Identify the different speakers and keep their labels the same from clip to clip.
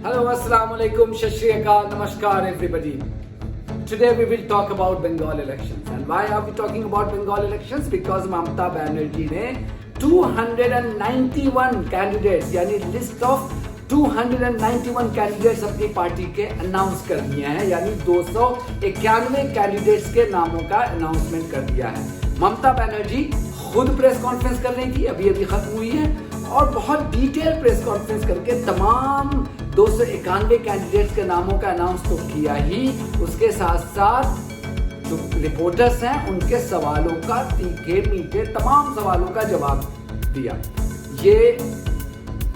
Speaker 1: Hello, Assalamu alaikum, Shat Shri Akal, Namaskar everybody. Today we will talk about Bengal elections. And why are we talking about Bengal elections? Because Mamata Banerjee ने 291 candidates यानी list of 291 candidates अपनी party के announce कर दिए हैं, यानी 291 candidates के नामों का अनाउंसमेंट कर दिया है। ममता बनर्जी खुद प्रेस कॉन्फ्रेंस कर रही थी, अभी खत्म हुई है, और बहुत डिटेल प्रेस कॉन्फ्रेंस करके तमाम 291 कैंडिडेट्स के नामों का अनाउंस तो किया ही, उसके साथ साथ जो रिपोर्टर्स हैं उनके सवालों का तीखे मीठे तमाम सवालों का जवाब दिया। ये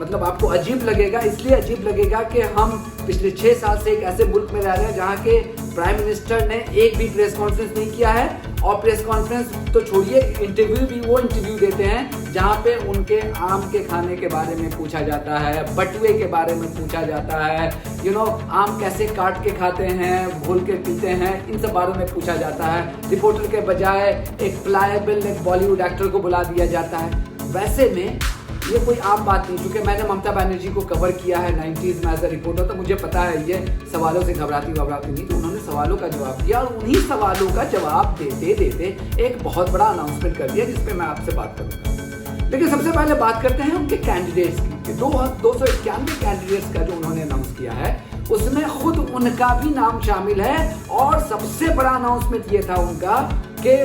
Speaker 1: मतलब आपको अजीब लगेगा, इसलिए अजीब लगेगा कि हम पिछले 6 साल से एक ऐसे मुल्क में रह रहे हैं जहाँ के प्राइम मिनिस्टर ने एक भी प्रेस कॉन्फ्रेंस नहीं किया है, और प्रेस कॉन्फ्रेंस तो छोड़िए, इंटरव्यू भी वो इंटरव्यू देते हैं जहाँ पे उनके आम के खाने के बारे में पूछा जाता है, बटुए के बारे में पूछा जाता है, आम कैसे काट के खाते हैं, घोल के पीते हैं, इन सब बारों में पूछा जाता है। रिपोर्टर के बजाय एक प्लायबल एक बॉलीवुड एक्टर को बुला दिया जाता है। वैसे में ये कोई आम बात नहीं, क्योंकि मैंने ममता बनर्जी को कवर किया है 90s में एज अ रिपोर्टर, तो मुझे पता है ये सवालों से घबराती नहीं। तो उन्होंने सवालों का जवाब दिया, और उन्हीं सवालों का जवाब देते देते एक बहुत बड़ा अनाउंसमेंट कर दिया, जिसपे मैं आपसे बात करूंगा। लेकिन सबसे पहले बात करते हैं उनके कैंडिडेट्स की। 291 कैंडिडेट्स का जो उन्होंने अनाउंस किया है, उसमें खुद उनका भी नाम शामिल है, और सबसे बड़ा अनाउंसमेंट ये था उनका कि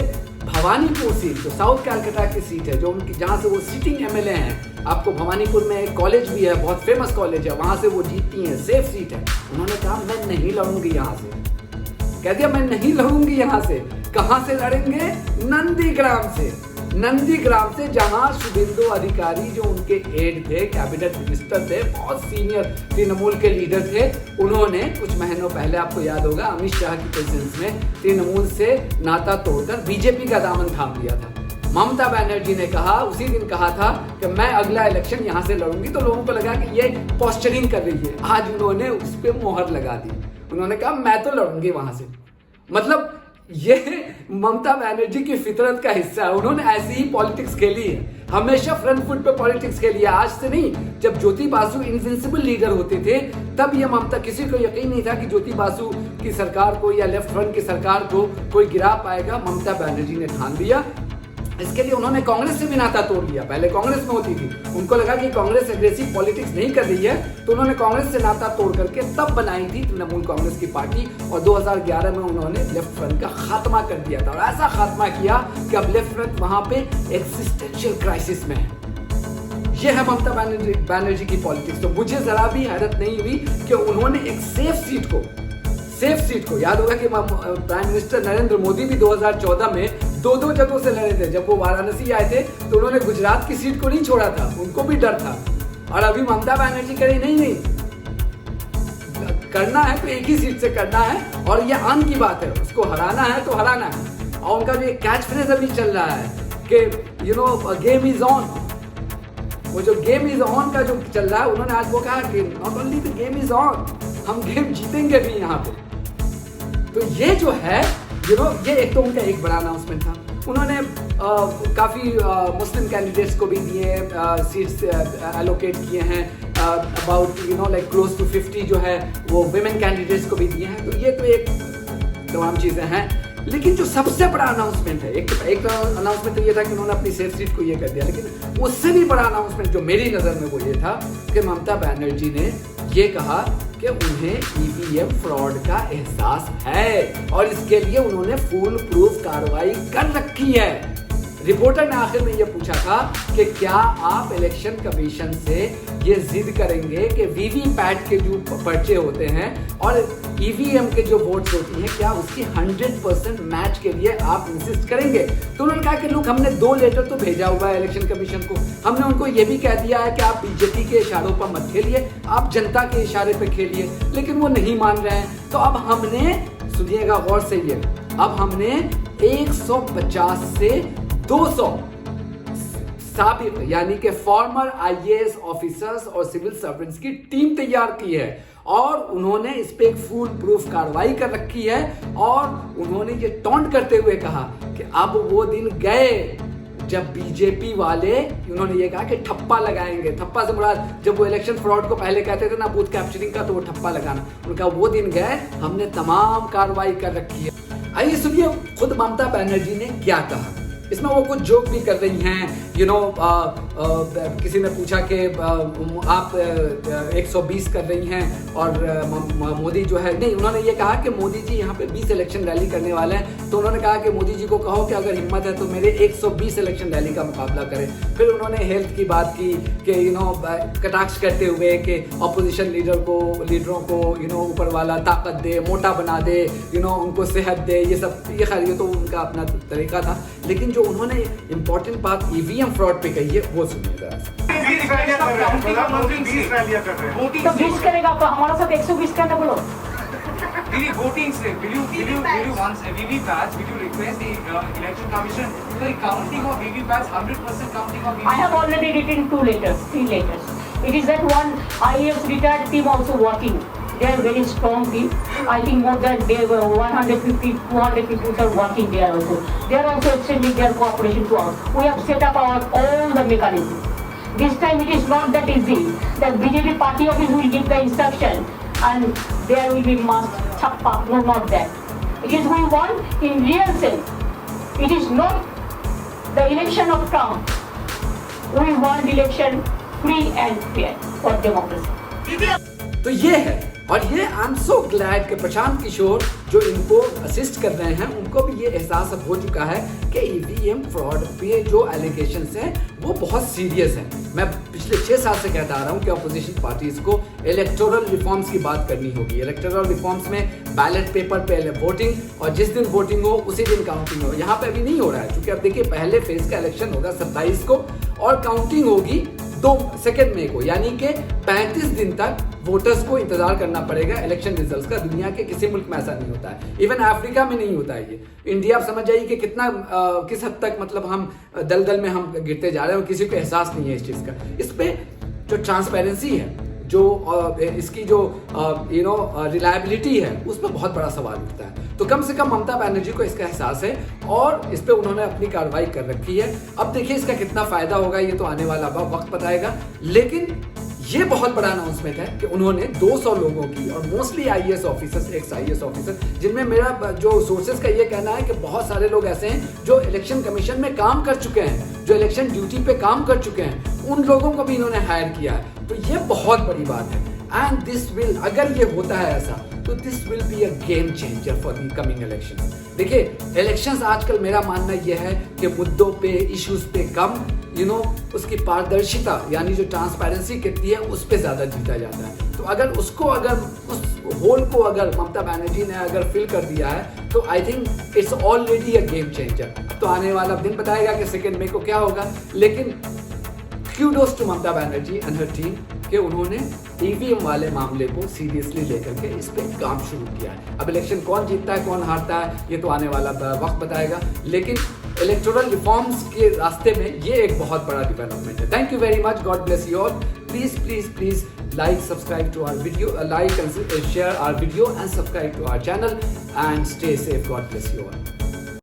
Speaker 1: भवानीपुर सीट, जो साउथ कैलकाटा की सीट है, जो उनकी जहाँ से वो सिटिंग एमएलए हैं, आपको भवानीपुर में एक कॉलेज भी है, बहुत फेमस कॉलेज है, वहां से वो जीतती हैं, सेफ सीट है। उन्होंने कहा मैं नहीं लड़ूंगी यहाँ से, कह दिया मैं नहीं लड़ूंगी यहाँ से। कहाँ से लड़ेंगे? नंदीग्राम से। नंदीग्राम से, जहां शुभेंदु अधिकारी जो उनके एड थे, कैबिनेट मिनिस्टर थे, बहुत सीनियर तृणमूल के लीडर थे, उन्होंने कुछ महीनों पहले, आपको याद होगा, अमित शाह की प्रेजेंस में तृणमूल से नाता तोड़कर बीजेपी का दामन थाम लिया था। ममता बनर्जी ने कहा, उसी दिन कहा था कि मैं अगला इलेक्शन यहाँ से लड़ूंगी, तो लोगों को लगा कि ये पोस्चरिंग कर रही है। आज उन्होंने उस पर मोहर लगा दी, उन्होंने कहा मैं तो लड़ूंगी वहां से। मतलब ये ममता बनर्जी की फितरत का हिस्सा है, उन्होंने ऐसी ही पॉलिटिक्स खेली है, हमेशा फ्रंट फुट पे पॉलिटिक्स खेली है। आज से नहीं, जब ज्योति बासु इनविंसिबल लीडर होते थे, तब ये ममता, किसी को यकीन नहीं था कि ज्योति बासु की सरकार को या लेफ्ट फ्रंट की सरकार को कोई गिरा पाएगा। ममता बनर्जी ने ठान लिया। इसके लिए उन्होंने कांग्रेस से भी नाता तोड़ लिया। पहले कांग्रेस में होती थी, उनको लगा कि कांग्रेस एग्रेसिव पॉलिटिक्स नहीं कर रही है, तो उन्होंने कांग्रेस से नाता तोड़ करके तब बनाई थी तृणमूल कांग्रेस की पार्टी, और 2011 में उन्होंने लेफ्ट फ्रंट का खात्मा कर दिया था, और ऐसा खात्मा किया कि अब लेफ्ट फ्रंट वहां पे एक्सिस्टेंशियल क्राइसिस में है। यह है ममता बनर्जी की पॉलिटिक्स। तो मुझे जरा भी हैरत नहीं हुई कि उन्होंने एक सेफ सीट को, याद होगा कि प्राइम मिनिस्टर नरेंद्र मोदी भी 2014 में दो जगहों से लड़े थे। जब वो वाराणसी आए थे तो उन्होंने गुजरात की सीट को नहीं छोड़ा था, उनको भी डर था। और अभी ममता बनर्जी कह रही नहीं, करना है तो एक ही सीट से करना है, और ये आन की बात है, उसको हराना है तो हराना है। और उनका जो कैच फ्रेज अभी चल रहा है कि गेम इज ऑन, वो जो गेम इज ऑन का जो चल रहा है, उन्होंने आज वो कहा कि not only the game is on, हम गेम जीतेंगे भी यहाँ पे। तो ये जो है ये एक तो उनका एक बड़ा अनाउंसमेंट था। उन्होंने काफ़ी मुस्लिम कैंडिडेट्स को भी दिए सीट्स एलोकेट किए हैं, अबाउट लाइक क्लोज टू 50 जो है वो विमेन कैंडिडेट्स को भी दिए हैं। तो ये तो एक तमाम चीज़ें हैं। लेकिन जो सबसे बड़ा अनाउंसमेंट है, एक अनाउंसमेंट तो ये था कि उन्होंने अपनी सेफ सीट को ये कर दिया, लेकिन उससे भी बड़ा अनाउंसमेंट जो मेरी नज़र में वो ये था कि ममता बनर्जी ने ये कहा कि उन्हें ईवीएम फ्रॉड का एहसास है, और इसके लिए उन्होंने फुल प्रूफ कार्रवाई कर रखी है। रिपोर्टर ने आखिर में ये पूछा था कि क्या आप इलेक्शन कमीशन से ये जिद करेंगे कि वीवीपैट के जो पर्चे होते हैं और ईवीएम के जो वोट्स होती हैं, क्या उसकी 100% मैच के लिए आप इंसिस्ट करेंगे? तो उन्होंने कहा कि लोग, हमने 2 लेटर तो भेजा हुआ है इलेक्शन कमीशन को, हमने उनको ये भी कह दिया है कि आप बीजेपी के इशारों पर मत खेलिए, आप जनता के इशारे पर खेलिए, लेकिन वो नहीं मान रहे हैं। तो अब हमने, सुनिएगा गौर से, ये अब हमने 150 से 200 साबिक यानी कि फॉर्मर आईएएस ऑफिसर्स और सिविल सर्वेंट्स की टीम तैयार की है, और उन्होंने इस पे एक फुल प्रूफ कार्रवाई कर रखी है। और उन्होंने ये टॉन्ट करते हुए कहा कि अब वो दिन गए जब बीजेपी वाले उन्होंने ये कहा कि ठप्पा लगाएंगे। ठप्पा से मुराद जब वो इलेक्शन फ्रॉड को पहले कहते थे ना बूथ कैप्चरिंग का, तो वो ठप्पा लगाना, उनका वो दिन गए, हमने तमाम कार्रवाई कर रखी है। आइए सुनिए खुद ममता बनर्जी ने क्या कहा। इसमें वो कुछ जोक भी कर रही हैं, किसी ने पूछा कि आप 120 कर रही हैं और मोदी जो है, नहीं, उन्होंने ये कहा कि मोदी जी यहाँ पे 20 इलेक्शन रैली करने वाले हैं, तो उन्होंने कहा कि मोदी जी को कहो कि अगर हिम्मत है तो मेरे 120 इलेक्शन रैली का मुकाबला करें। फिर उन्होंने हेल्थ की बात की कि कटाक्ष करते हुए कि अपोजिशन लीडरों को ऊपर वाला ताकत दे, मोटा बना दे, उनको सेहत दे, ये सब, ये खैर ये तो उनका अपना तरीका था। लेकिन जो उन्होंने इंपॉर्टेंट बात ईवीएम फ्रॉड पे कही है वो सुनिएगा।
Speaker 2: तो 20 करेगा तो हमारा साथ 120 करना बोलो।
Speaker 3: Didi, voting slip. Will you once VVPATs? Will you request the election commission for the counting of VVPATs, 100% counting of VVPATs?
Speaker 2: I have already written 3 letters. It is that one IAS retired team also working. They are very strong team. I think more than 150, 200 people are working there also. They are also extending their cooperation to us. We have set up all the mechanisms. This time it is not that easy. The BJP party office will give the instruction and there will be mass chappa. No, not that. It is we want in real sense. It is not the election of Trump. We want election free and fair for democracy.
Speaker 1: तो ये है, और ये I am so glad कि प्रशांत किशोर जो इनको assist कर रहे हैं उनको भी ये एहसास अब हो चुका है कि ईवीएम फ्रॉड पे जो एलिगेशंस हैं वो बहुत सीरियस हैं। मैं पिछले 6 साल से कहता आ रहा हूँ कि अपोजिशन पार्टीज को इलेक्टोरल रिफॉर्म्स की बात करनी होगी। इलेक्टोरल रिफॉर्म्स में बैलेट पेपर पे वोटिंग, और जिस दिन वोटिंग हो उसी दिन काउंटिंग हो। यहाँ पे अभी नहीं हो रहा है, क्योंकि अब देखिए पहले फेज का इलेक्शन होगा 27 को और काउंटिंग होगी 2 मई को, यानी कि 35 दिन तक वोटर्स को इंतजार करना पड़ेगा इलेक्शन रिजल्ट्स का। दुनिया के किसी मुल्क में ऐसा नहीं होता है, इवन अफ्रीका में नहीं होता है ये। इंडिया, आप समझ जाइए कि कितना किस हद तक मतलब हम दलदल में हम गिरते जा रहे हैं और किसी को एहसास नहीं है इस चीज़ का। इस पे जो ट्रांसपेरेंसी है, जो इसकी जो रिलायबिलिटी है, उस पर बहुत बड़ा सवाल उठता है। तो कम से कम ममता बनर्जी को इसका एहसास है और इस पे उन्होंने अपनी कार्रवाई कर रखी है। अब देखिए इसका कितना फायदा होगा ये तो आने वाला वक्त बताएगा, लेकिन ये बहुत बड़ा अनाउंसमेंट है कि उन्होंने 200 लोगों की, और mostly IAS officers, x IAS officer, जिनमें मेरा जो सोर्सेज का ये कहना है कि बहुत सारे लोग ऐसे हैं जो इलेक्शन कमीशन में काम कर चुके हैं, जो इलेक्शन ड्यूटी पे काम कर चुके हैं, उन लोगों को भी इन्होंने हायर किया है। तो ये बहुत बड़ी बात है। एंड दिस विल, अगर ये होता है ऐसा, तो this will be a game changer for the coming elections. देखिए इलेक्शंस आजकल मेरा मानना यह है कि मुद्दों पे, इश्यूज पे कम, उसकी पारदर्शिता यानी जो ट्रांसपेरेंसी कितनी है उस पे ज्यादा जीता जाता है। तो अगर उस होल को अगर ममता बनर्जी ने अगर फिल कर दिया है, तो I think it's already a game changer. अब तो आने वाला दिन बताएगा कि 2 मई को क्या होगा, लेकिन kudos to Mamata Banerjee and her team कि उन्होंने ईवीएम वाले मामले को सीरियसली लेकर के इस पे काम शुरू किया है। अब इलेक्शन कौन जीतता है कौन हारता है ये तो आने वाला वक्त बताएगा, लेकिन इलेक्टोरल रिफॉर्म्स के रास्ते में ये एक बहुत बड़ा डेवलपमेंट है। Thank you very much, God bless you all. Please like, subscribe to our video, like and share our video and subscribe to our channel and stay safe. God bless you all.